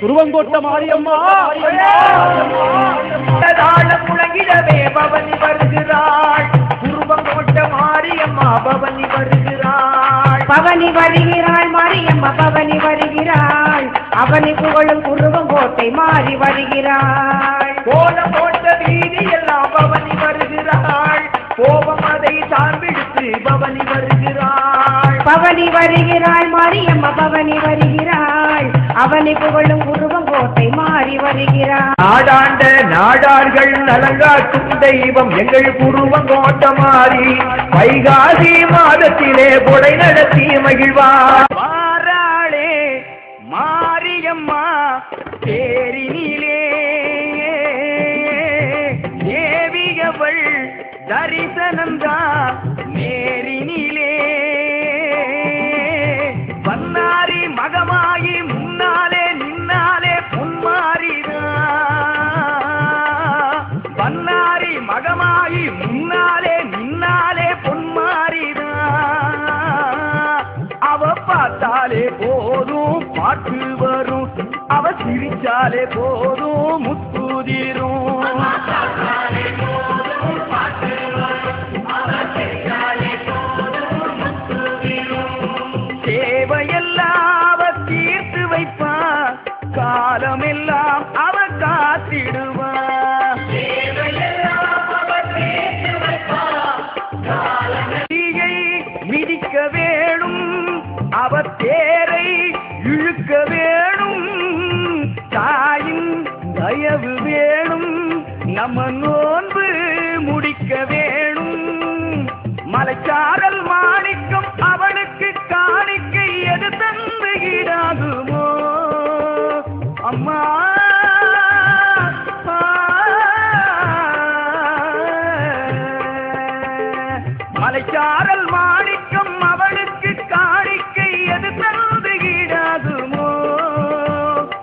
குருவங்கோட்ட மாரியம்மா முழங்கிடவே பவனி வருகிறாள். குருவங்கோட்ட மாரியம்மா பவனி வருகிறாள். பவனி வருகிறாள் மாரியம்மா பவனி வருகிறாள். அவனி புகழும் குருவங்கோட்டை மாறி வருகிறாள். கோலம் போட்ட வீதி எல்லாம் பவனி வருகிறாள். கோபம் அதை சார்பிடுத்து பவனி வருகிறாள். பவனி வருகிறாள் மாரியம்மா பவனி வருகிறாள். அவனி புகழும் குருவங்கோட்டை மாறி வருகிறாள். நாடாண்ட நாடார்கள் நலங்காட்டும் தெய்வம் எங்கள் குருவங்கோட்ட மாறி வைகாசி மாதத்திலே கொடை நடத்தி மகிழ்வார். மாறாளே மாரியம்மா தேரினிலே தேவியவள் தரிசனந்தா நேரினிலே பன்னாரி மகமாயி முன்னாலே நின்னாலே பொன்மாரிதா. பன்னாரி மகமாயி முன்னாலே நின்னாலே பொன்மாரிதா. அவ பார்த்தாலே போதும் பாட்டு வரும். அவ சிரிச்சாலே போதும் முத்துதிரும். தேவையெல்லாம் அவ தீர்த்து வைப்பா. காலமெல்லாம் அவ காத்திடுவா. மிதிக்க வேணும் அவ தேரை இழுக்க வேணும். தாயின் தயவு வேணும் நம்ம நோன்பு முடிக்க வேணும். மலைச்சாரல் மாணிக்கம் அவளுக்கு காணிக்கை எது தந்து ஈடாகுமோ அம்மா. மலைச்சாரல் மாணிக்கம் அவளுக்கு காணிக்கை எது தந்து ஈடாகுமோ.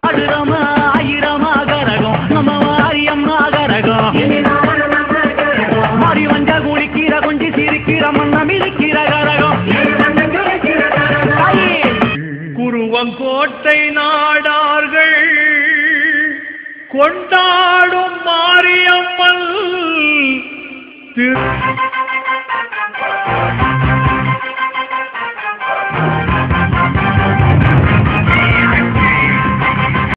ஆயிரமா ஆயிரமா கரகம் நம்ம மாரியம்மா கரகம். மாறி வஞ்ச குளிக்கிற கொஞ்சி சிரிக்கிற மன்னம் இருக்கிற கரகம். குருவங்கோட்டை நாடார்கள் கொண்டாடும் மாரியம்மன்